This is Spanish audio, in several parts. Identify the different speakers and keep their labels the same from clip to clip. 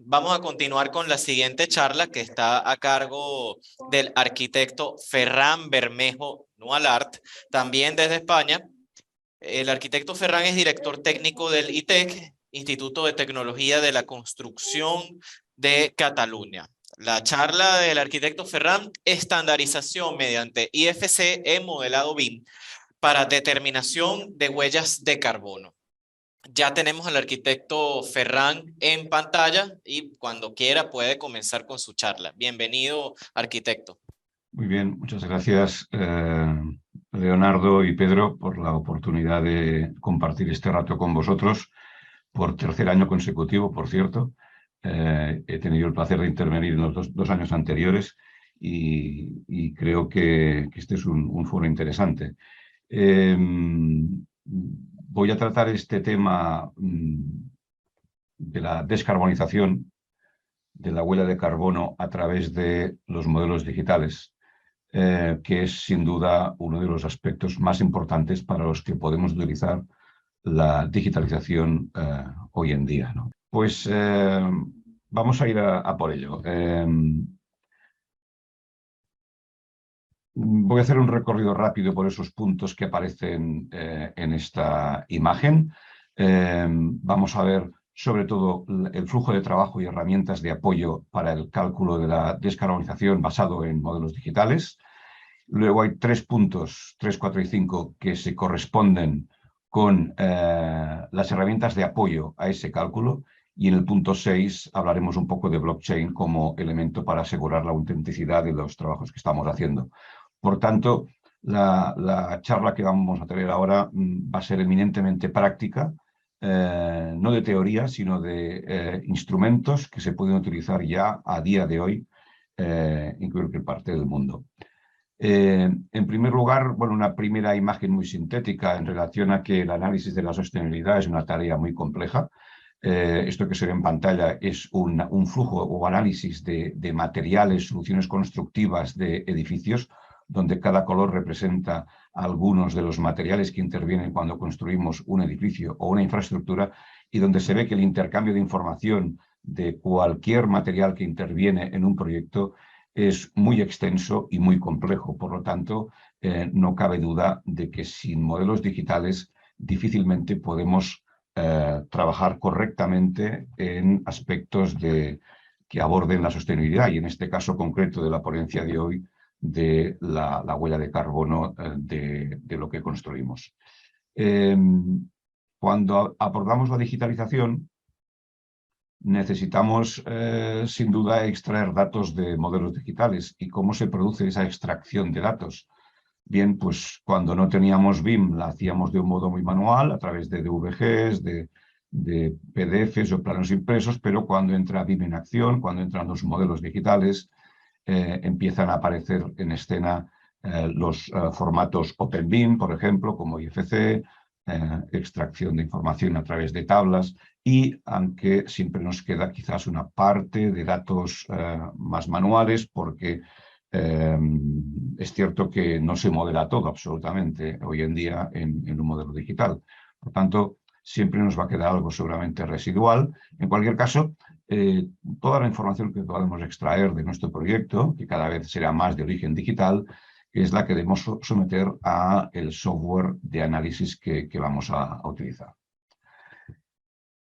Speaker 1: vamos a continuar con la siguiente charla que está a cargo del arquitecto Ferran Bermejo Nualart, también desde España. El arquitecto Ferran es director técnico del ITEC, Instituto de Tecnología de la Construcción de Cataluña. La charla del arquitecto Ferran, estandarización mediante IFC en modelado BIM para determinación de huellas de carbono. Ya tenemos al arquitecto Ferran en pantalla y cuando quiera puede comenzar con su charla. Bienvenido, arquitecto.
Speaker 2: Muy bien, muchas gracias Leonardo y Pedro por la oportunidad de compartir este rato con vosotros por tercer año consecutivo, por cierto. He tenido el placer de intervenir en los dos años anteriores y creo que este es un foro interesante. Voy a tratar este tema de la descarbonización de la huella de carbono a través de los modelos digitales, que es sin duda uno de los aspectos más importantes para los que podemos utilizar la digitalización hoy en día, ¿no? Pues vamos a ir a por ello. Voy a hacer un recorrido rápido por esos puntos que aparecen en esta imagen. Vamos a ver sobre todo el flujo de trabajo y herramientas de apoyo para el cálculo de la descarbonización basado en modelos digitales. Luego hay 3 puntos, 3, 4 y 5, que se corresponden con las herramientas de apoyo a ese cálculo. Y en el punto 6 hablaremos un poco de blockchain como elemento para asegurar la autenticidad de los trabajos que estamos haciendo. Por tanto, la charla que vamos a tener ahora va a ser eminentemente práctica, no de teoría, sino de instrumentos que se pueden utilizar ya a día de hoy en cualquier parte del mundo. En primer lugar, bueno, una primera imagen muy sintética en relación a que el análisis de la sostenibilidad es una tarea muy compleja. Esto que se ve en pantalla es un flujo o análisis de materiales, soluciones constructivas de edificios, donde cada color representa algunos de los materiales que intervienen cuando construimos un edificio o una infraestructura, y donde se ve que el intercambio de información de cualquier material que interviene en un proyecto es muy extenso y muy complejo. Por lo tanto, no cabe duda de que sin modelos digitales difícilmente podemos trabajar correctamente en aspectos que aborden la sostenibilidad, y en este caso concreto de la ponencia de hoy, de la huella de carbono de lo que construimos. Cuando abordamos la digitalización, necesitamos sin duda extraer datos de modelos digitales. ¿Y cómo se produce esa extracción de datos? Bien, pues cuando no teníamos BIM la hacíamos de un modo muy manual, a través de DVGs, de PDFs o planos impresos, pero cuando entra BIM en acción, cuando entran los modelos digitales, empiezan a aparecer en escena los formatos OpenBIM, por ejemplo, como IFC, extracción de información a través de tablas, y aunque siempre nos queda quizás una parte de datos más manuales, porque es cierto que no se modela todo absolutamente hoy en día en un modelo digital. Por tanto, siempre nos va a quedar algo seguramente residual. En cualquier caso, toda la información que podemos extraer de nuestro proyecto, que cada vez será más de origen digital, es la que debemos someter al software de análisis que vamos a utilizar.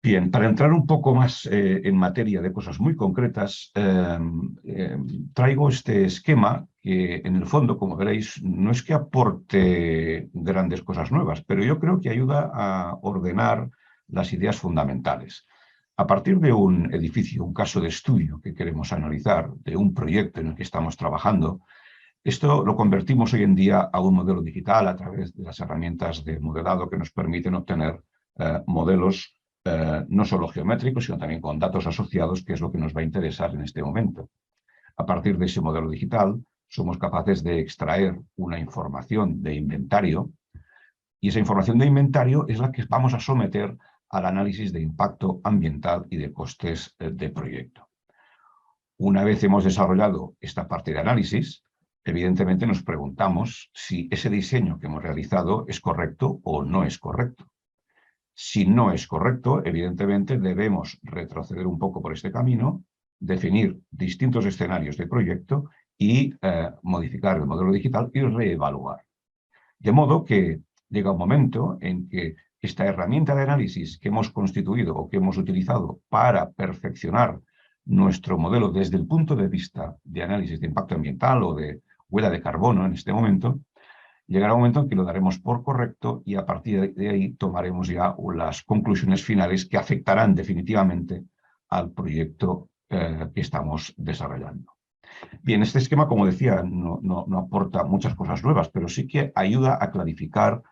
Speaker 2: Bien, para entrar un poco más en materia de cosas muy concretas, traigo este esquema que, en el fondo, como veréis, no es que aporte grandes cosas nuevas, pero yo creo que ayuda a ordenar las ideas fundamentales. A partir de un edificio, un caso de estudio que queremos analizar, de un proyecto en el que estamos trabajando, esto lo convertimos hoy en día a un modelo digital a través de las herramientas de modelado que nos permiten obtener modelos no solo geométricos, sino también con datos asociados, que es lo que nos va a interesar en este momento. A partir de ese modelo digital, somos capaces de extraer una información de inventario, y esa información de inventario es la que vamos a someter al análisis de impacto ambiental y de costes de proyecto. Una vez hemos desarrollado esta parte de análisis, evidentemente nos preguntamos si ese diseño que hemos realizado es correcto o no es correcto. Si no es correcto, evidentemente debemos retroceder un poco por este camino, definir distintos escenarios de proyecto y modificar el modelo digital y reevaluar. De modo que llega un momento en que esta herramienta de análisis que hemos constituido o que hemos utilizado para perfeccionar nuestro modelo desde el punto de vista de análisis de impacto ambiental o de huella de carbono en este momento, llegará un momento en que lo daremos por correcto y a partir de ahí tomaremos ya las conclusiones finales que afectarán definitivamente al proyecto que estamos desarrollando. Bien, este esquema, como decía, no aporta muchas cosas nuevas, pero sí que ayuda a clarificar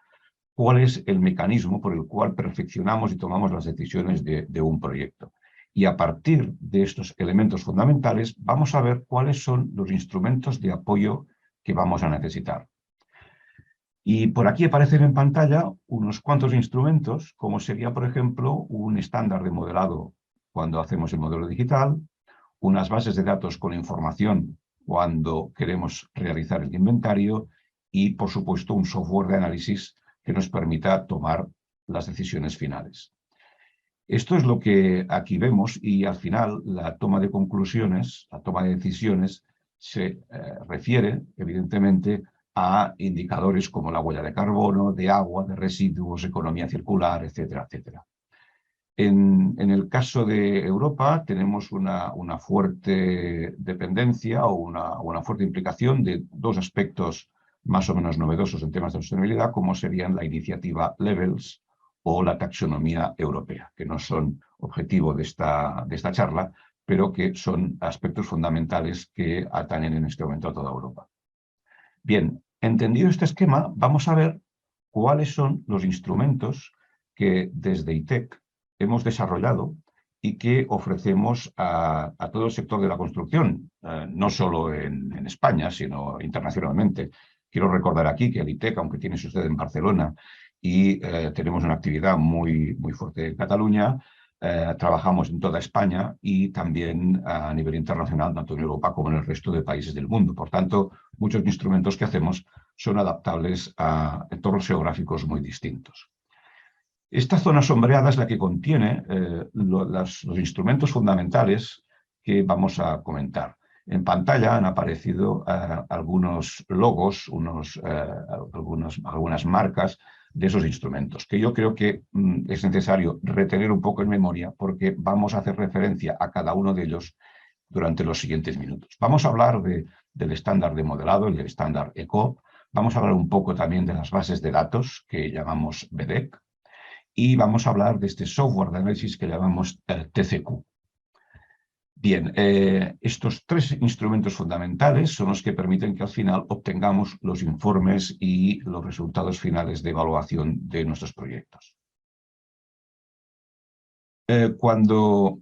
Speaker 2: cuál es el mecanismo por el cual perfeccionamos y tomamos las decisiones de un proyecto. Y a partir de estos elementos fundamentales vamos a ver cuáles son los instrumentos de apoyo que vamos a necesitar. Y por aquí aparecen en pantalla unos cuantos instrumentos, como sería, por ejemplo, un estándar de modelado cuando hacemos el modelo digital, unas bases de datos con información cuando queremos realizar el inventario y, por supuesto, un software de análisis que nos permita tomar las decisiones finales. Esto es lo que aquí vemos y al final la toma de conclusiones, la toma de decisiones se refiere evidentemente a indicadores como la huella de carbono, de agua, de residuos, economía circular, etcétera, etcétera. En el caso de Europa tenemos una fuerte dependencia o una fuerte implicación de dos aspectos más o menos novedosos en temas de sostenibilidad, como serían la iniciativa Levels o la taxonomía europea, que no son objetivo de esta charla, pero que son aspectos fundamentales que atañen en este momento a toda Europa. Bien, entendido este esquema, vamos a ver cuáles son los instrumentos que desde ITEC hemos desarrollado y que ofrecemos a todo el sector de la construcción, no solo en España, sino internacionalmente. Quiero recordar aquí que el ITEC, aunque tiene su sede en Barcelona y tenemos una actividad muy fuerte en Cataluña, trabajamos en toda España y también a nivel internacional, tanto en Europa como en el resto de países del mundo. Por tanto, muchos instrumentos que hacemos son adaptables a entornos geográficos muy distintos. Esta zona sombreada es la que contiene los instrumentos fundamentales que vamos a comentar. En pantalla han aparecido algunos logos, algunas marcas de esos instrumentos, que yo creo que es necesario retener un poco en memoria porque vamos a hacer referencia a cada uno de ellos durante los siguientes minutos. Vamos a hablar del estándar de modelado, el estándar ECO. Vamos a hablar un poco también de las bases de datos que llamamos BDEC. Y vamos a hablar de este software de análisis que llamamos TCQ. Bien, estos tres instrumentos fundamentales son los que permiten que al final obtengamos los informes y los resultados finales de evaluación de nuestros proyectos. Cuando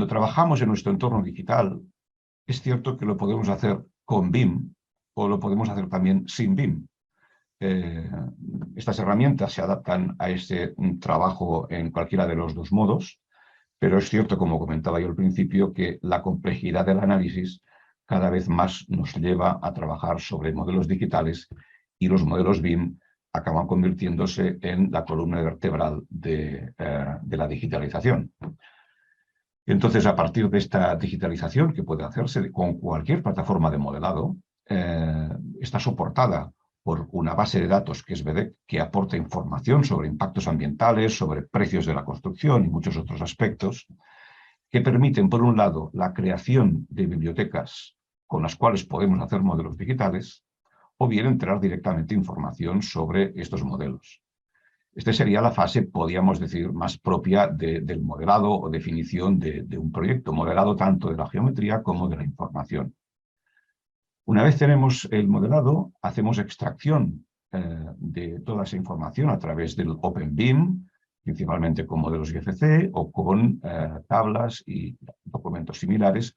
Speaker 2: trabajamos en nuestro entorno digital, es cierto que lo podemos hacer con BIM o lo podemos hacer también sin BIM. Estas herramientas se adaptan a este trabajo en cualquiera de los dos modos, pero es cierto, como comentaba yo al principio, que la complejidad del análisis cada vez más nos lleva a trabajar sobre modelos digitales y los modelos BIM acaban convirtiéndose en la columna vertebral de la digitalización. Entonces, a partir de esta digitalización, que puede hacerse con cualquier plataforma de modelado, está soportada por una base de datos que es BDEC, que aporta información sobre impactos ambientales, sobre precios de la construcción y muchos otros aspectos, que permiten, por un lado, la creación de bibliotecas con las cuales podemos hacer modelos digitales, o bien entrar directamente información sobre estos modelos. Esta sería la fase, podríamos decir, más propia del modelado o definición de un proyecto, modelado tanto de la geometría como de la información. Una vez tenemos el modelado, hacemos extracción de toda esa información a través del OpenBIM, principalmente con modelos IFC o con tablas y documentos similares,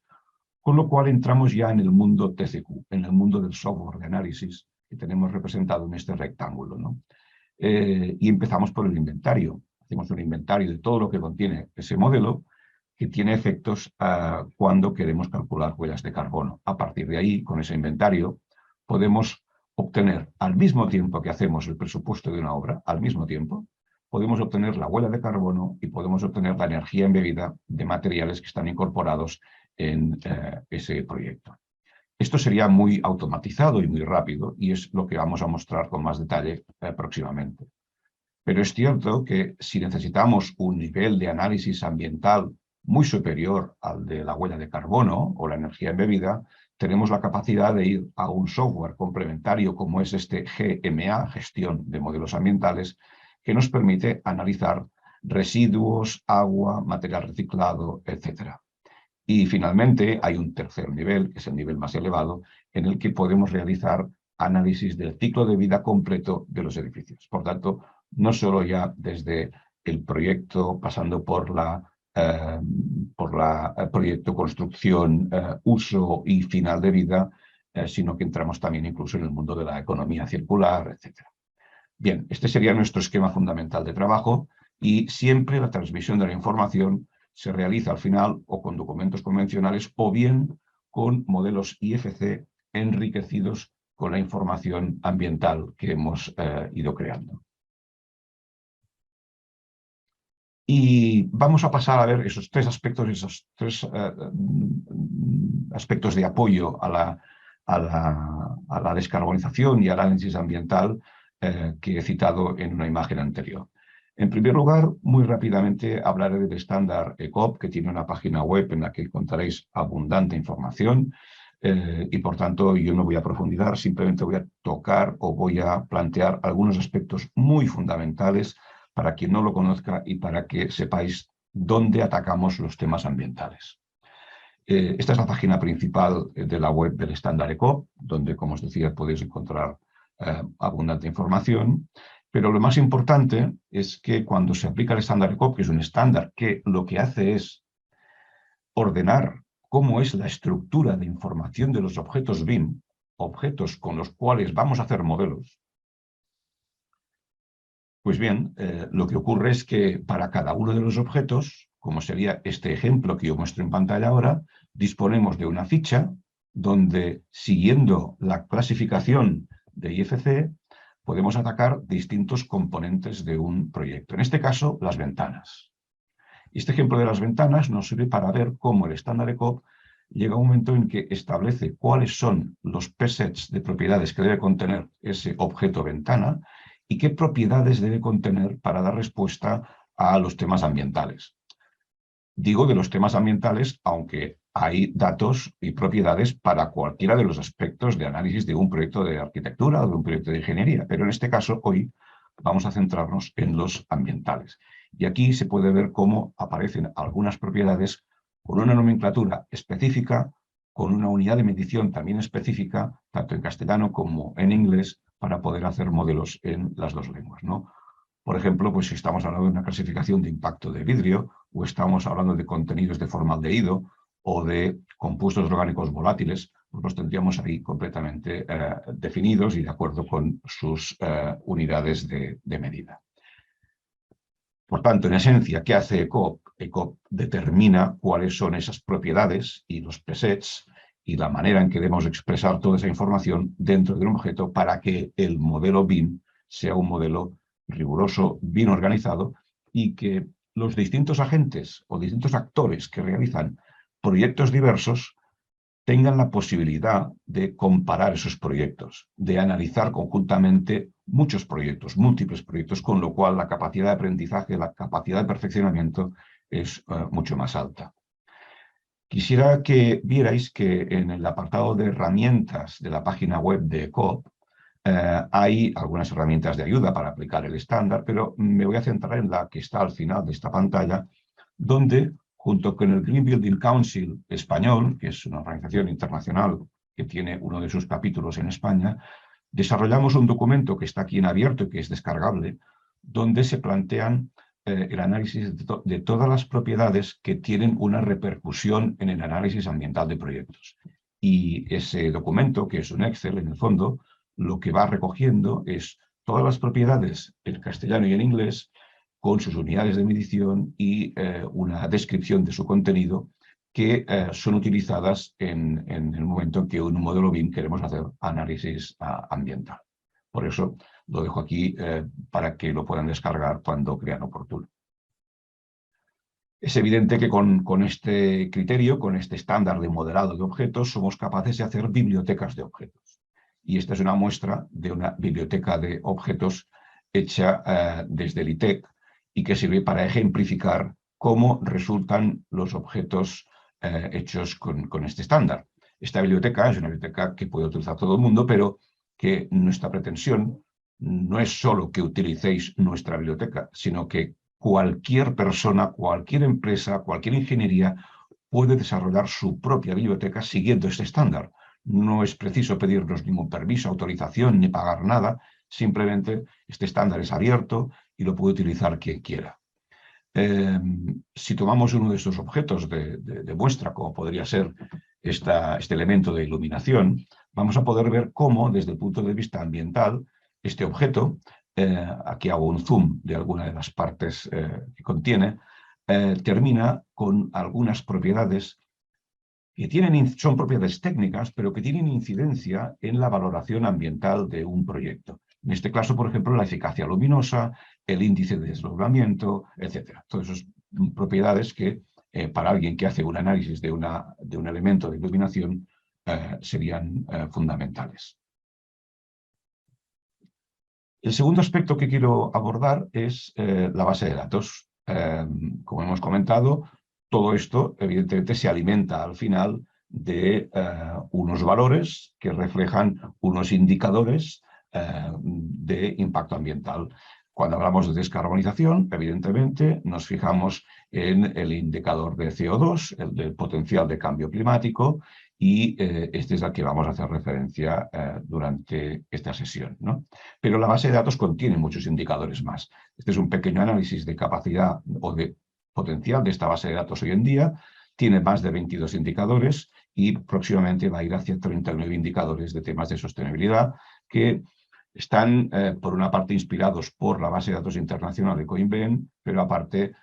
Speaker 2: con lo cual entramos ya en el mundo TCQ, en el mundo del software de análisis que tenemos representado en este rectángulo, ¿no? Y empezamos por el inventario. Hacemos un inventario de todo lo que contiene ese modelo, que tiene efectos cuando queremos calcular huellas de carbono. A partir de ahí, con ese inventario, podemos obtener al mismo tiempo que hacemos el presupuesto de una obra, al mismo tiempo, podemos obtener la huella de carbono y podemos obtener la energía embebida de materiales que están incorporados en ese proyecto. Esto sería muy automatizado y muy rápido y es lo que vamos a mostrar con más detalle próximamente. Pero es cierto que si necesitamos un nivel de análisis ambiental muy superior al de la huella de carbono o la energía embebida, tenemos la capacidad de ir a un software complementario como es este GMA, Gestión de Modelos Ambientales, que nos permite analizar residuos, agua, material reciclado, etc. Y finalmente hay un tercer nivel, que es el nivel más elevado, en el que podemos realizar análisis del ciclo de vida completo de los edificios. Por tanto, no solo ya desde el proyecto, pasando por la proyecto, construcción, uso y final de vida, sino que entramos también incluso en el mundo de la economía circular, etc. Bien, este sería nuestro esquema fundamental de trabajo y siempre la transmisión de la información se realiza al final o con documentos convencionales o bien con modelos IFC enriquecidos con la información ambiental que hemos ido creando. Y vamos a pasar a ver esos tres aspectos de apoyo a la descarbonización y al análisis ambiental que he citado en una imagen anterior. En primer lugar, muy rápidamente hablaré del estándar ECOP, que tiene una página web en la que encontraréis abundante información y por tanto yo no voy a profundizar, simplemente voy a tocar o voy a plantear algunos aspectos muy fundamentales para quien no lo conozca y para que sepáis dónde atacamos los temas ambientales. Esta es la página principal de la web del estándar ECOP, donde, como os decía, podéis encontrar abundante información, pero lo más importante es que cuando se aplica el estándar ECOP, que es un estándar que lo que hace es ordenar cómo es la estructura de información de los objetos BIM, objetos con los cuales vamos a hacer modelos. Pues bien, lo que ocurre es que para cada uno de los objetos, como sería este ejemplo que yo muestro en pantalla ahora, disponemos de una ficha donde, siguiendo la clasificación de IFC, podemos atacar distintos componentes de un proyecto. En este caso, las ventanas. Este ejemplo de las ventanas nos sirve para ver cómo el estándar ECOP llega a un momento en que establece cuáles son los presets de propiedades que debe contener ese objeto ventana y qué propiedades debe contener para dar respuesta a los temas ambientales. Digo de los temas ambientales, aunque hay datos y propiedades para cualquiera de los aspectos de análisis de un proyecto de arquitectura o de un proyecto de ingeniería, pero en este caso hoy vamos a centrarnos en los ambientales. Y aquí se puede ver cómo aparecen algunas propiedades con una nomenclatura específica, con una unidad de medición también específica, tanto en castellano como en inglés, para poder hacer modelos en las dos lenguas, ¿no? Por ejemplo, pues si estamos hablando de una clasificación de impacto de vidrio, o estamos hablando de contenidos de formaldehído o de compuestos orgánicos volátiles, pues los tendríamos ahí completamente definidos y de acuerdo con sus unidades de medida. Por tanto, en esencia, ¿qué hace ECOP? ECOP determina cuáles son esas propiedades y los presets y la manera en que debemos expresar toda esa información dentro de un objeto para que el modelo BIM sea un modelo riguroso, bien organizado y que los distintos agentes o distintos actores que realizan proyectos diversos tengan la posibilidad de comparar esos proyectos, de analizar conjuntamente muchos proyectos, múltiples proyectos, con lo cual la capacidad de aprendizaje, la capacidad de perfeccionamiento es mucho más alta. Quisiera que vierais que en el apartado de herramientas de la página web de ECOP hay algunas herramientas de ayuda para aplicar el estándar, pero me voy a centrar en la que está al final de esta pantalla, donde junto con el Green Building Council español, que es una organización internacional que tiene uno de sus capítulos en España, desarrollamos un documento que está aquí en abierto y que es descargable, donde se plantean el análisis de todas las propiedades que tienen una repercusión en el análisis ambiental de proyectos. Y ese documento, que es un Excel en el fondo, lo que va recogiendo es todas las propiedades en castellano y en inglés, con sus unidades de medición y una descripción de su contenido que son utilizadas en el momento en que en un modelo BIM queremos hacer análisis ambiental. Por eso Lo dejo aquí para que lo puedan descargar cuando crean oportuno. Es evidente que con este criterio, con este estándar de modelado de objetos, somos capaces de hacer bibliotecas de objetos. Y esta es una muestra de una biblioteca de objetos hecha desde el ITEC y que sirve para ejemplificar cómo resultan los objetos hechos con este estándar. Esta biblioteca es una biblioteca que puede utilizar todo el mundo, pero que nuestra pretensión no es solo que utilicéis nuestra biblioteca, sino que cualquier persona, cualquier empresa, cualquier ingeniería puede desarrollar su propia biblioteca siguiendo este estándar. No es preciso pedirnos ningún permiso, autorización, ni pagar nada. Simplemente este estándar es abierto y lo puede utilizar quien quiera. Si tomamos uno de estos objetos de muestra, como podría ser este elemento de iluminación, vamos a poder ver cómo, desde el punto de vista ambiental, este objeto, aquí hago un zoom de alguna de las partes que contiene, termina con algunas propiedades que son propiedades técnicas, pero que tienen incidencia en la valoración ambiental de un proyecto. En este caso, por ejemplo, la eficacia luminosa, el índice de desdoblamiento, etc. Todas esas propiedades que para alguien que hace un análisis de un elemento de iluminación serían fundamentales. El segundo aspecto que quiero abordar es la base de datos. Como hemos comentado, todo esto evidentemente se alimenta al final de unos valores que reflejan unos indicadores de impacto ambiental. Cuando hablamos de descarbonización, evidentemente nos fijamos en el indicador de CO2, el del potencial de cambio climático, y este es al que vamos a hacer referencia durante esta sesión, ¿no? Pero la base de datos contiene muchos indicadores más. Este es un pequeño análisis de capacidad o de potencial de esta base de datos hoy en día. Tiene más de 22 indicadores y próximamente va a ir hacia 39 indicadores de temas de sostenibilidad que están, por una parte, inspirados por la base de datos internacional de Coinbase, pero aparte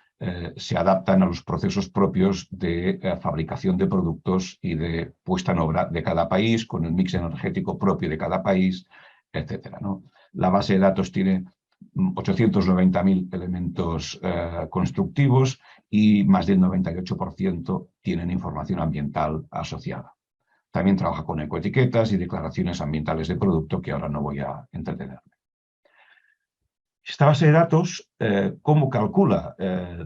Speaker 2: se adaptan a los procesos propios de fabricación de productos y de puesta en obra de cada país, con el mix energético propio de cada país, etcétera, ¿no? La base de datos tiene 890.000 elementos constructivos y más del 98% tienen información ambiental asociada. También trabaja con ecoetiquetas y declaraciones ambientales de producto, que ahora no voy a entretenerme. Esta base de datos, ¿cómo calcula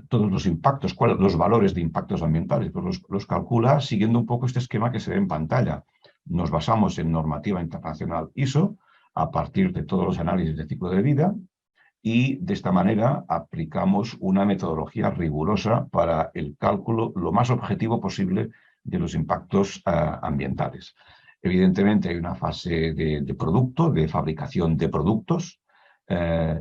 Speaker 2: todos los impactos, los valores de impactos ambientales? Pues los calcula siguiendo un poco este esquema que se ve en pantalla. Nos basamos en normativa internacional ISO a partir de todos los análisis de ciclo de vida y de esta manera aplicamos una metodología rigurosa para el cálculo lo más objetivo posible de los impactos ambientales. Evidentemente hay una fase de producto, de fabricación de productos,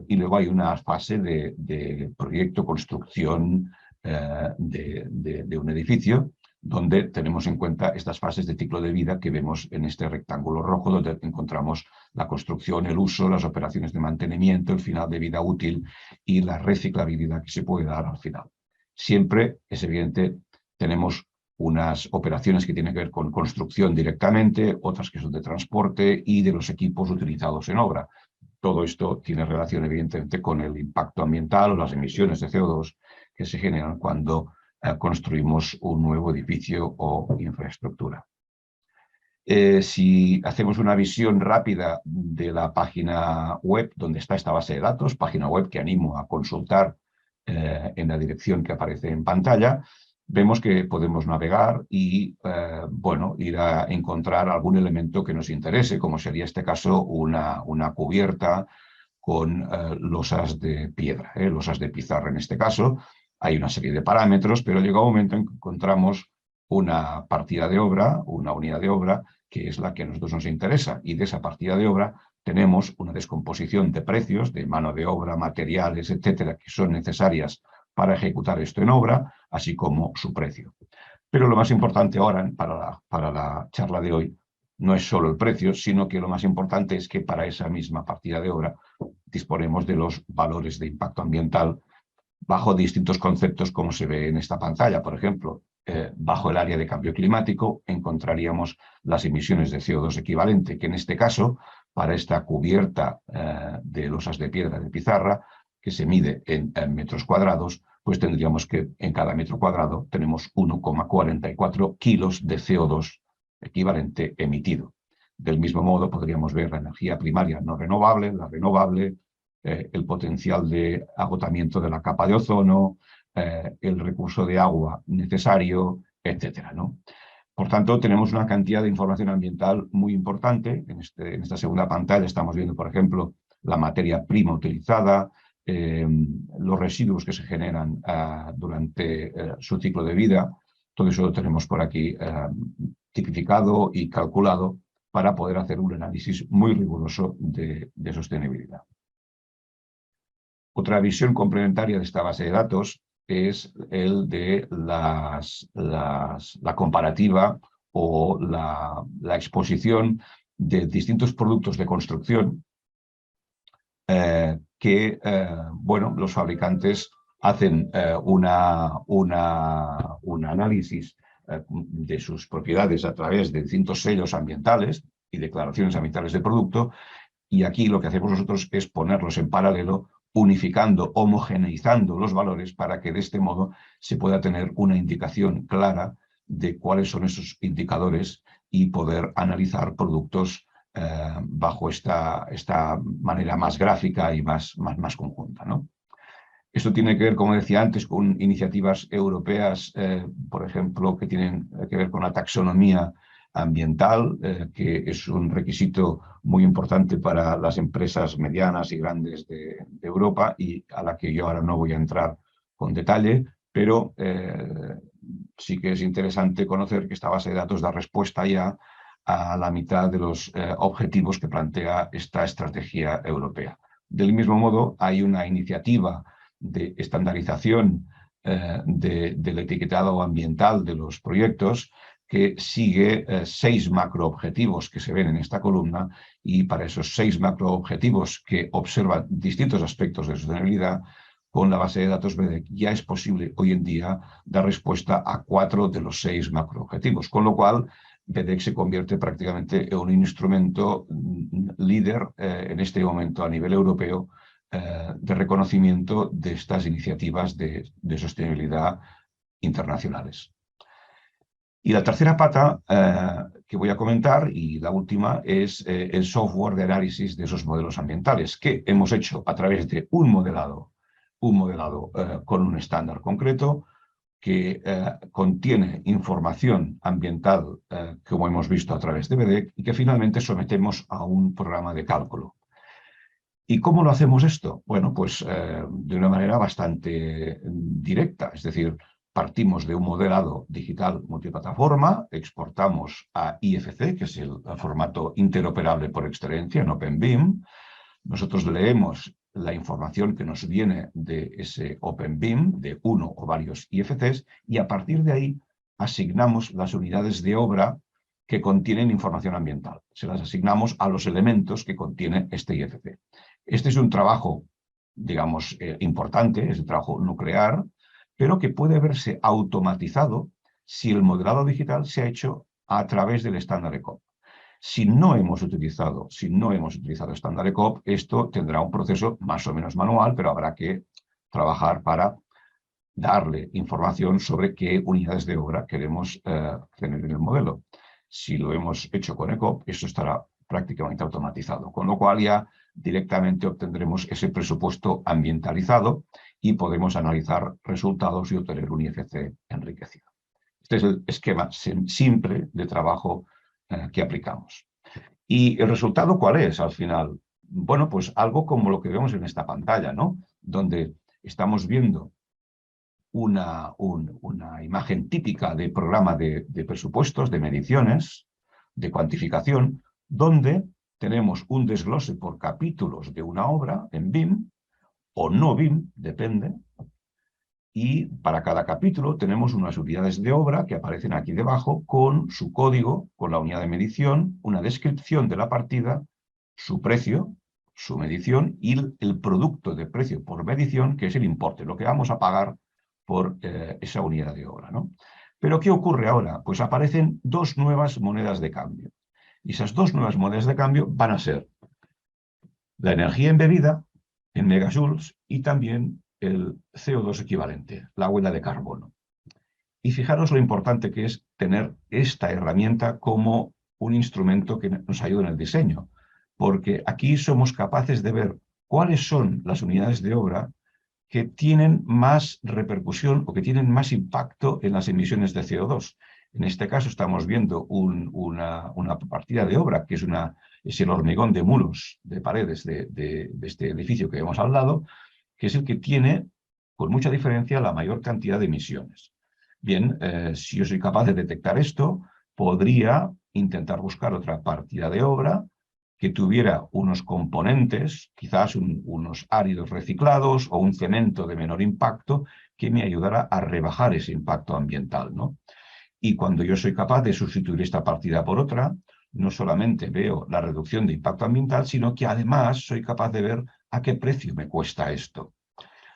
Speaker 2: y luego hay una fase de proyecto, construcción de un edificio, donde tenemos en cuenta estas fases de ciclo de vida que vemos en este rectángulo rojo, donde encontramos la construcción, el uso, las operaciones de mantenimiento, el final de vida útil y la reciclabilidad que se puede dar al final. Siempre, es evidente, tenemos unas operaciones que tienen que ver con construcción directamente, otras que son de transporte y de los equipos utilizados en obra. Todo esto tiene relación, evidentemente, con el impacto ambiental o las emisiones de CO2 que se generan cuando construimos un nuevo edificio o infraestructura. Si hacemos una visión rápida de la página web donde está esta base de datos, página web que animo a consultar en la dirección que aparece en pantalla, vemos que podemos navegar y bueno, ir a encontrar algún elemento que nos interese, como sería este caso una cubierta con losas de piedra, losas de pizarra en este caso. Hay una serie de parámetros, pero llega un momento en que encontramos una partida de obra, una unidad de obra, que es la que a nosotros nos interesa. Y de esa partida de obra tenemos una descomposición de precios, de mano de obra, materiales, etcétera, que son necesarias para ejecutar esto en obra, así como su precio. Pero lo más importante ahora, para la charla de hoy, no es solo el precio, sino que lo más importante es que para esa misma partida de obra disponemos de los valores de impacto ambiental bajo distintos conceptos, como se ve en esta pantalla. Por ejemplo, bajo el área de cambio climático encontraríamos las emisiones de CO2 equivalente, que en este caso para esta cubierta de losas de piedra de pizarra, que se mide en metros cuadrados, pues tendríamos que en cada metro cuadrado tenemos 1,44 kilos de CO2 equivalente emitido. Del mismo modo, podríamos ver la energía primaria no renovable, la renovable, el potencial de agotamiento de la capa de ozono, el recurso de agua necesario, etcétera, ¿no? Por tanto, tenemos una cantidad de información ambiental muy importante. En esta segunda pantalla estamos viendo, por ejemplo, la materia prima utilizada, los residuos que se generan durante su ciclo de vida. Todo eso lo tenemos por aquí tipificado y calculado para poder hacer un análisis muy riguroso de sostenibilidad. Otra visión complementaria de esta base de datos es el de la comparativa o la exposición de distintos productos de construcción que bueno, los fabricantes hacen un análisis de sus propiedades a través de distintos sellos ambientales y declaraciones ambientales del producto, y aquí lo que hacemos nosotros es ponerlos en paralelo, unificando, homogeneizando los valores para que de este modo se pueda tener una indicación clara de cuáles son esos indicadores y poder analizar productos bajo esta manera más gráfica y más conjunta, ¿no? Esto tiene que ver, como decía antes, con iniciativas europeas, por ejemplo, que tienen que ver con la taxonomía ambiental, que es un requisito muy importante para las empresas medianas y grandes de Europa y a la que yo ahora no voy a entrar con detalle, pero sí que es interesante conocer que esta base de datos da respuesta ya a la mitad de los objetivos que plantea esta estrategia europea. Del mismo modo, hay una iniciativa de estandarización del etiquetado ambiental de los proyectos que sigue 6 macroobjetivos que se ven en esta columna, y para esos 6 macroobjetivos que observan distintos aspectos de sostenibilidad, con la base de datos BDEC ya es posible hoy en día dar respuesta a 4 de los 6 macroobjetivos, con lo cual BDEC se convierte prácticamente en un instrumento líder en este momento a nivel europeo de reconocimiento de estas iniciativas de sostenibilidad internacionales. Y la tercera pata que voy a comentar, y la última, es el software de análisis de esos modelos ambientales, que hemos hecho a través de un modelado con un estándar concreto, que contiene información ambiental, como hemos visto a través de BDEC, y que finalmente sometemos a un programa de cálculo. ¿Y cómo lo hacemos esto? Bueno, pues de una manera bastante directa, es decir, partimos de un modelado digital multiplataforma, exportamos a IFC, que es el formato interoperable por excelencia en OpenBIM. Nosotros leemos la información que nos viene de ese OpenBIM, de uno o varios IFCs, y a partir de ahí asignamos las unidades de obra que contienen información ambiental. Se las asignamos a los elementos que contiene este IFC. Este es un trabajo, digamos, importante, es un trabajo nuclear, pero que puede verse automatizado si el modelado digital se ha hecho a través del estándar ECOP. Si no hemos utilizado estándar ECOP, esto tendrá un proceso más o menos manual, pero habrá que trabajar para darle información sobre qué unidades de obra queremos tener en el modelo. Si lo hemos hecho con ECOP, eso estará prácticamente automatizado, con lo cual ya directamente obtendremos ese presupuesto ambientalizado y podemos analizar resultados y obtener un IFC enriquecido. Este es el esquema simple de trabajo que aplicamos. ¿Y el resultado cuál es al final? Bueno, pues algo como lo que vemos en esta pantalla, ¿no? Donde estamos viendo una imagen típica de programa de presupuestos, de mediciones, de cuantificación, donde tenemos un desglose por capítulos de una obra en BIM o no BIM, depende, y para cada capítulo tenemos unas unidades de obra que aparecen aquí debajo con su código, con la unidad de medición, una descripción de la partida, su precio, su medición y el producto de precio por medición, que es el importe, lo que vamos a pagar por esa unidad de obra, ¿no? Pero ¿qué ocurre ahora? Pues aparecen 2 nuevas monedas de cambio. Y esas 2 nuevas monedas de cambio van a ser la energía embebida en megajoules y también el CO2 equivalente, la huella de carbono. Y fijaros lo importante que es tener esta herramienta como un instrumento que nos ayuda en el diseño, porque aquí somos capaces de ver cuáles son las unidades de obra que tienen más repercusión o que tienen más impacto en las emisiones de CO2. En este caso estamos viendo una partida de obra que es el hormigón de muros de paredes de este edificio que hemos hablado, que es el que tiene, con mucha diferencia, la mayor cantidad de emisiones. Bien, si yo soy capaz de detectar esto, podría intentar buscar otra partida de obra que tuviera unos componentes, quizás unos áridos reciclados o un cemento de menor impacto, que me ayudara a rebajar ese impacto ambiental, ¿no? Y cuando yo soy capaz de sustituir esta partida por otra, no solamente veo la reducción de impacto ambiental, sino que además soy capaz de ver a qué precio me cuesta esto.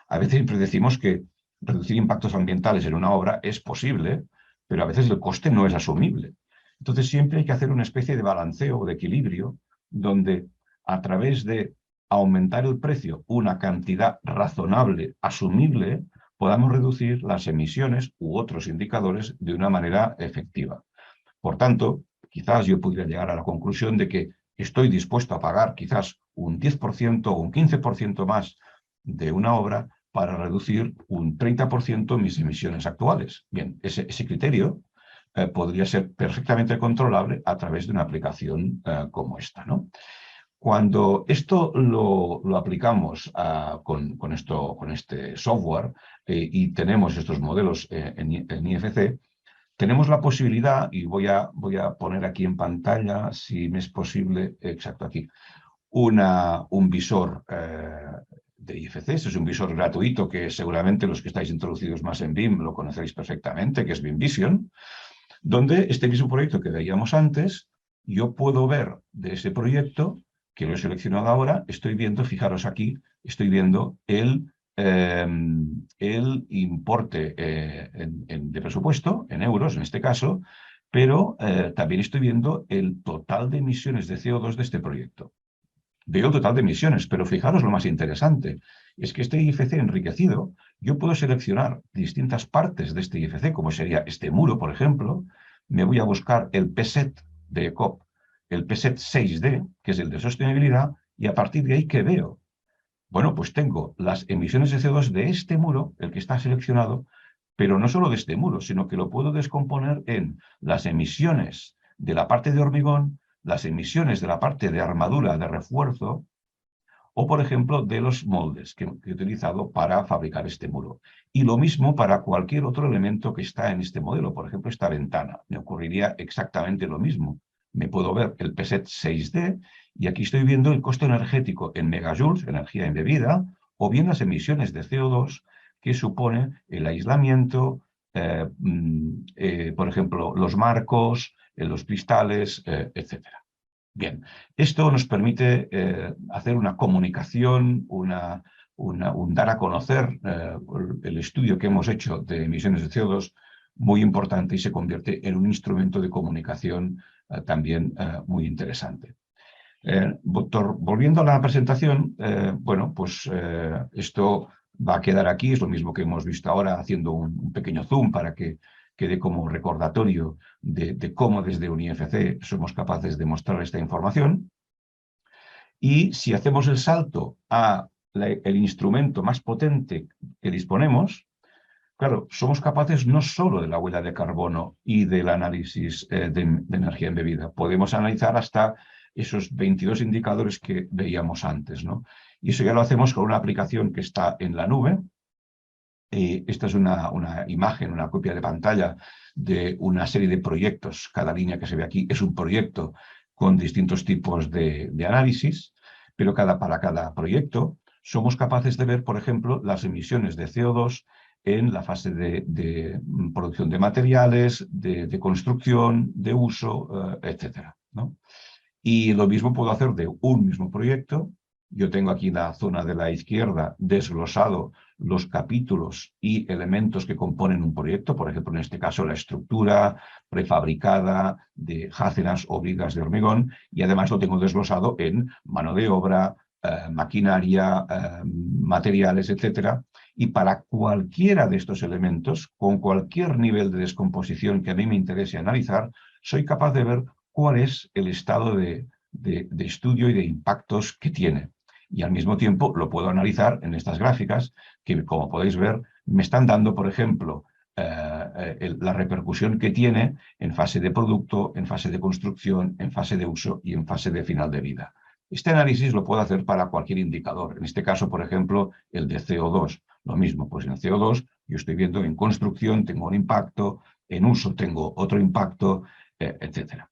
Speaker 2: A veces siempre decimos que reducir impactos ambientales en una obra es posible, pero a veces el coste no es asumible. Entonces siempre hay que hacer una especie de balanceo o de equilibrio donde a través de aumentar el precio una cantidad razonable, asumible, podamos reducir las emisiones u otros indicadores de una manera efectiva. Por tanto, quizás yo pudiera llegar a la conclusión de que estoy dispuesto a pagar quizás un 10% o un 15% más de una obra para reducir un 30% mis emisiones actuales. Bien, ese criterio podría ser perfectamente controlable a través de una aplicación como esta, ¿no? Cuando esto lo aplicamos con este software y tenemos estos modelos en IFC, tenemos la posibilidad, y voy a poner aquí en pantalla, si me es posible, exacto aquí, un visor de IFC. Este es un visor gratuito que seguramente los que estáis introducidos más en BIM lo conocéis perfectamente, que es BIM Vision, donde este mismo proyecto que veíamos antes, yo puedo ver de ese proyecto, que lo he seleccionado ahora, estoy viendo, fijaros aquí, estoy viendo el importe de presupuesto, en euros en este caso, pero también estoy viendo el total de emisiones de CO2 de este proyecto. Veo el total de emisiones, pero fijaros lo más interesante, es que este IFC enriquecido, yo puedo seleccionar distintas partes de este IFC, como sería este muro, por ejemplo, me voy a buscar el PSET de ECOP, el PSET 6D, que es el de sostenibilidad, y a partir de ahí, ¿qué veo? Bueno, pues tengo las emisiones de CO2 de este muro, el que está seleccionado, pero no solo de este muro, sino que lo puedo descomponer en las emisiones de la parte de hormigón, las emisiones de la parte de armadura de refuerzo, o por ejemplo de los moldes que he utilizado para fabricar este muro. Y lo mismo para cualquier otro elemento que está en este modelo, por ejemplo esta ventana. Me ocurriría exactamente lo mismo. Me puedo ver el PSET 6D y aquí estoy viendo el costo energético en megajoules, energía embebida, o bien las emisiones de CO2 que supone el aislamiento, por ejemplo, los marcos, los cristales, etc. Bien, esto nos permite hacer una comunicación, un dar a conocer el estudio que hemos hecho de emisiones de CO2 muy importante y se convierte en un instrumento de comunicación también muy interesante. Doctor, volviendo a la presentación, bueno, pues esto va a quedar aquí, es lo mismo que hemos visto ahora, haciendo un pequeño zoom para que quede como recordatorio de cómo desde un IFC somos capaces de mostrar esta información. Y si hacemos el salto el instrumento más potente que disponemos, claro, somos capaces no solo de la huella de carbono y del análisis de energía embebida, podemos analizar hasta esos 22 indicadores que veíamos antes, ¿no? Y eso ya lo hacemos con una aplicación que está en la nube. Esta es una imagen, una copia de pantalla de una serie de proyectos. Cada línea que se ve aquí es un proyecto con distintos tipos de análisis, pero para cada proyecto somos capaces de ver, por ejemplo, las emisiones de CO2 en la fase de producción de materiales, de construcción, de uso, etc., ¿no? Y lo mismo puedo hacer de un mismo proyecto. Yo tengo aquí en la zona de la izquierda desglosado los capítulos y elementos que componen un proyecto, por ejemplo, en este caso la estructura prefabricada de jácenas o vigas de hormigón, y además lo tengo desglosado en mano de obra, maquinaria, materiales, etcétera. Y para cualquiera de estos elementos, con cualquier nivel de descomposición que a mí me interese analizar, soy capaz de ver cuál es el estado de estudio y de impactos que tiene. Y al mismo tiempo lo puedo analizar en estas gráficas que, como podéis ver, me están dando, por ejemplo, la repercusión que tiene en fase de producto, en fase de construcción, en fase de uso y en fase de final de vida. Este análisis lo puedo hacer para cualquier indicador. En este caso, por ejemplo, el de CO2. Lo mismo, pues en el CO2 yo estoy viendo en construcción tengo un impacto, en uso tengo otro impacto, etcétera.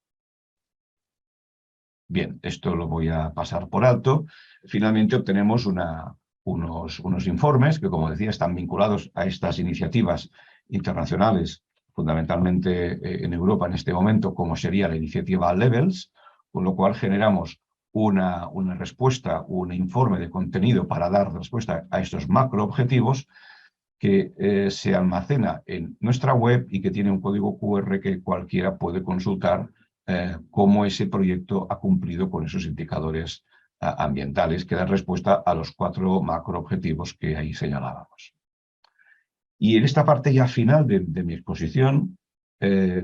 Speaker 2: Bien, esto lo voy a pasar por alto. Finalmente obtenemos unos informes que, como decía, están vinculados a estas iniciativas internacionales, fundamentalmente en Europa en este momento, como sería la iniciativa Levels, con lo cual generamos una respuesta, un informe de contenido para dar respuesta a estos macroobjetivos que se almacena en nuestra web y que tiene un código QR que cualquiera puede consultar cómo ese proyecto ha cumplido con esos indicadores ambientales que dan respuesta a los 4 macroobjetivos que ahí señalábamos. Y en esta parte ya final de mi exposición,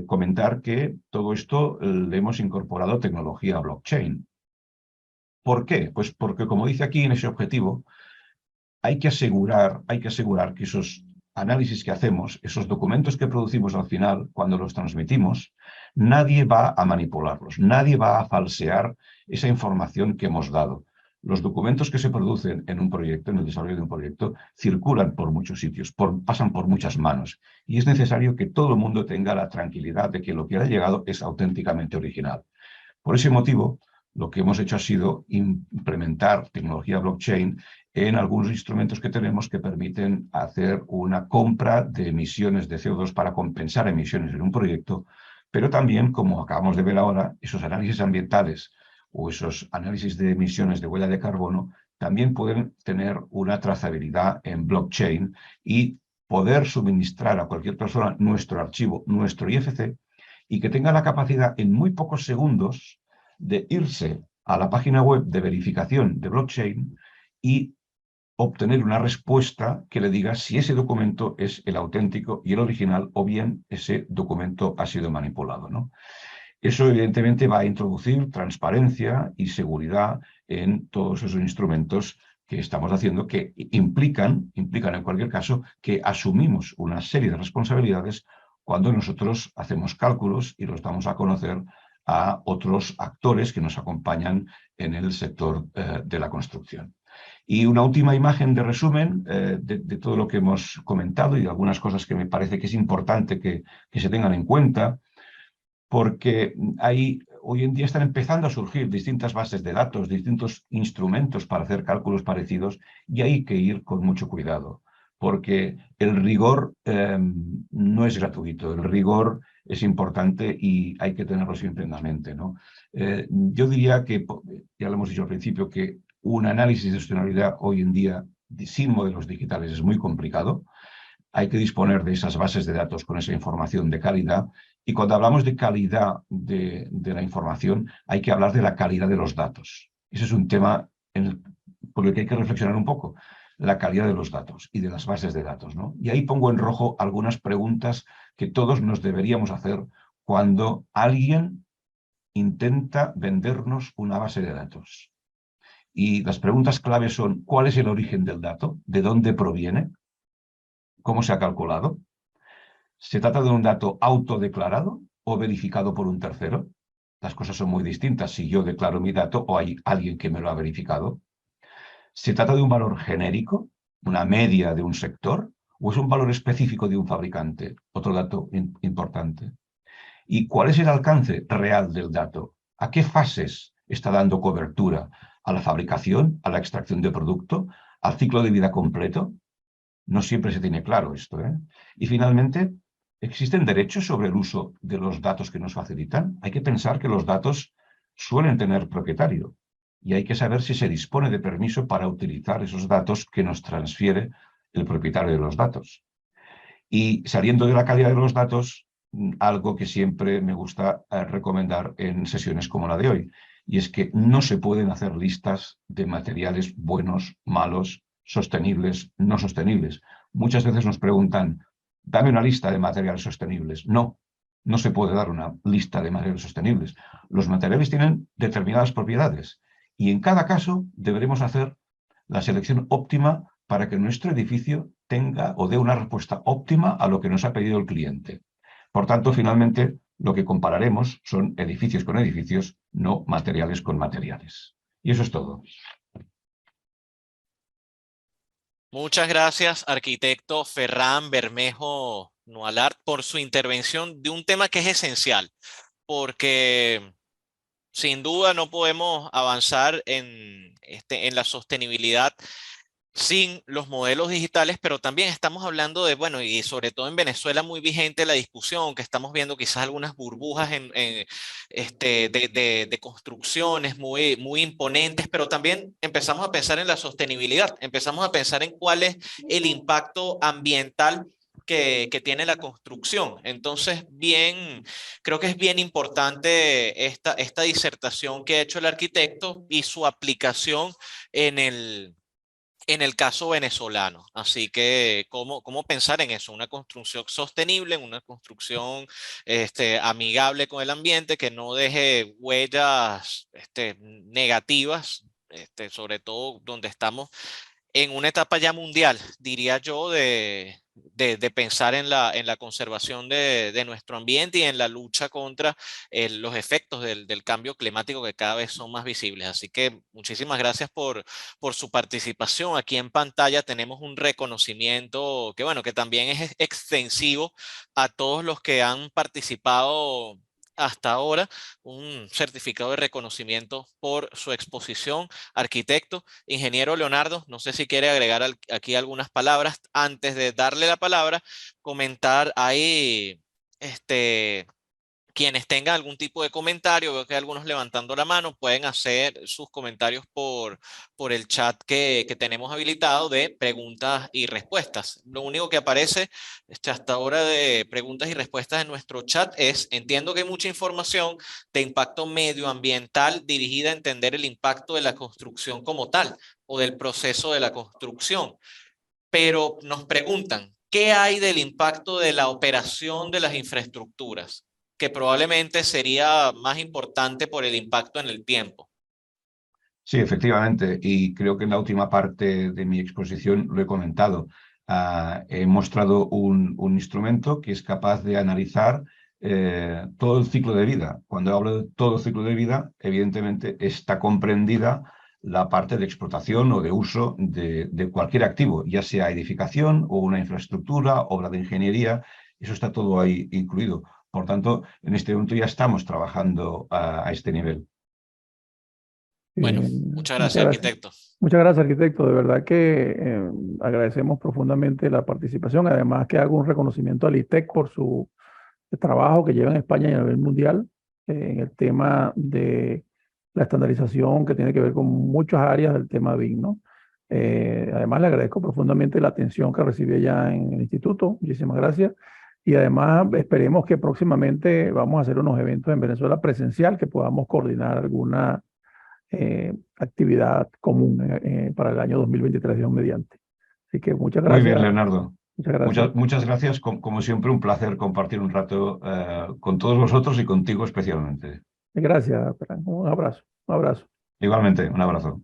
Speaker 2: comentar que todo esto le hemos incorporado tecnología blockchain. ¿Por qué? Pues porque, como dice aquí en ese objetivo, hay que asegurar que esos análisis que hacemos, esos documentos que producimos al final, cuando los transmitimos, nadie va a manipularlos, nadie va a falsear esa información que hemos dado. Los documentos que se producen en un proyecto, en el desarrollo de un proyecto, circulan por muchos sitios, pasan por muchas manos. Y es necesario que todo el mundo tenga la tranquilidad de que lo que ha llegado es auténticamente original. Por ese motivo, lo que hemos hecho ha sido implementar tecnología blockchain en algunos instrumentos que tenemos que permiten hacer una compra de emisiones de CO2 para compensar emisiones en un proyecto, pero también, como acabamos de ver ahora, esos análisis ambientales o esos análisis de emisiones de huella de carbono también pueden tener una trazabilidad en blockchain y poder suministrar a cualquier persona nuestro archivo, nuestro IFC, y que tenga la capacidad en muy pocos segundos de irse a la página web de verificación de blockchain y obtener una respuesta que le diga si ese documento es el auténtico y el original o bien ese documento ha sido manipulado, ¿no? Eso evidentemente va a introducir transparencia y seguridad en todos esos instrumentos que estamos haciendo que implican en cualquier caso que asumimos una serie de responsabilidades cuando nosotros hacemos cálculos y los damos a conocer a otros actores que nos acompañan en el sector de la construcción. Y una última imagen de resumen de todo lo que hemos comentado y de algunas cosas que me parece que es importante que se tengan en cuenta, porque hoy en día están empezando a surgir distintas bases de datos, distintos instrumentos para hacer cálculos parecidos, y hay que ir con mucho cuidado, porque el rigor no es gratuito, el rigor es importante y hay que tenerlo siempre en la mente, ¿no? Yo diría que, ya lo hemos dicho al principio, que un análisis de sostenibilidad hoy en día sin modelos digitales es muy complicado. Hay que disponer de esas bases de datos con esa información de calidad. Y cuando hablamos de calidad de la información, hay que hablar de la calidad de los datos. Ese es un tema por el que hay que reflexionar un poco, la calidad de los datos y de las bases de datos, ¿no? Y ahí pongo en rojo algunas preguntas que todos nos deberíamos hacer cuando alguien intenta vendernos una base de datos. Y las preguntas clave son: ¿cuál es el origen del dato? ¿De dónde proviene? ¿Cómo se ha calculado? ¿Se trata de un dato autodeclarado o verificado por un tercero? Las cosas son muy distintas si yo declaro mi dato o hay alguien que me lo ha verificado. ¿Se trata de un valor genérico, una media de un sector, o es un valor específico de un fabricante? Otro dato importante. ¿Y cuál es el alcance real del dato? ¿A qué fases está dando cobertura? ¿A la fabricación, a la extracción de producto, al ciclo de vida completo? No siempre se tiene claro esto, ¿eh? Y finalmente, ¿existen derechos sobre el uso de los datos que nos facilitan? Hay que pensar que los datos suelen tener propietario y hay que saber si se dispone de permiso para utilizar esos datos que nos transfiere el propietario de los datos. Y saliendo de la calidad de los datos, algo que siempre me gusta recomendar en sesiones como la de hoy, y es que no se pueden hacer listas de materiales buenos, malos, sostenibles, no sostenibles. Muchas veces nos preguntan, dame una lista de materiales sostenibles. No, no se puede dar una lista de materiales sostenibles. Los materiales tienen determinadas propiedades y en cada caso deberemos hacer la selección óptima para que nuestro edificio tenga o dé una respuesta óptima a lo que nos ha pedido el cliente. Por tanto, finalmente, lo que compararemos son edificios con edificios, no materiales con materiales. Y eso es todo.
Speaker 1: Muchas gracias, arquitecto Ferran Bermejo Nualart, por su intervención de un tema que es esencial, porque sin duda no podemos avanzar en la sostenibilidad sin los modelos digitales, pero también estamos hablando de, bueno, y sobre todo en Venezuela muy vigente la discusión, que estamos viendo quizás algunas burbujas de construcciones muy imponentes, pero también empezamos a pensar en la sostenibilidad, empezamos a pensar en cuál es el impacto ambiental que tiene la construcción. Entonces, creo que es bien importante esta disertación que ha hecho el arquitecto y su aplicación en el caso venezolano. Así que, ¿cómo pensar en eso? Una construcción sostenible, una construcción amigable con el ambiente, que no deje huellas negativas, sobre todo donde estamos en una etapa ya mundial, diría yo, de pensar en la conservación de nuestro ambiente y en la lucha contra los efectos del cambio climático que cada vez son más visibles. Así que muchísimas gracias por su participación. Aquí en pantalla tenemos un reconocimiento que, bueno, que también es extensivo a todos los que han participado hasta ahora, un certificado de reconocimiento por su exposición. Arquitecto, ingeniero Leonardo, no sé si quiere agregar aquí algunas palabras. Antes de darle la palabra, comentar ahí, quienes tengan algún tipo de comentario, veo que hay algunos levantando la mano, pueden hacer sus comentarios por el chat que tenemos habilitado de preguntas y respuestas. Lo único que aparece hasta ahora de preguntas y respuestas en nuestro chat es: entiendo que hay mucha información de impacto medioambiental dirigida a entender el impacto de la construcción como tal o del proceso de la construcción, pero nos preguntan, ¿qué hay del impacto de la operación de las infraestructuras? Que probablemente sería más importante por el impacto en el tiempo.
Speaker 2: Sí, efectivamente, y creo que en la última parte de mi exposición lo he comentado. He mostrado un instrumento que es capaz de analizar todo el ciclo de vida. Cuando hablo de todo el ciclo de vida, evidentemente está comprendida la parte de explotación o de uso de cualquier activo, ya sea edificación o una infraestructura, obra de ingeniería, eso está todo ahí incluido. Por tanto, en este momento ya estamos trabajando a este nivel.
Speaker 1: Bueno, muchas
Speaker 3: Muchas
Speaker 1: gracias,
Speaker 3: gracias.
Speaker 1: arquitecto.
Speaker 3: Muchas gracias, arquitecto. De verdad que agradecemos profundamente la participación. Además que hago un reconocimiento al ITEC por su trabajo que lleva en España y a nivel mundial en el tema de la estandarización que tiene que ver con muchas áreas del tema BIM, ¿no? Además, le agradezco profundamente la atención que recibí ya en el instituto. Muchísimas gracias. Y además esperemos que próximamente vamos a hacer unos eventos en Venezuela presencial que podamos coordinar alguna actividad común para el año 2023, Dios mediante. Así que muchas
Speaker 2: Muy bien,
Speaker 3: gracias.
Speaker 2: Leonardo.
Speaker 3: Muchas gracias.
Speaker 2: Muchas gracias. Como siempre, un placer compartir un rato con todos vosotros y contigo especialmente.
Speaker 3: Gracias, Fran. Un abrazo. Un abrazo.
Speaker 2: Igualmente, un abrazo.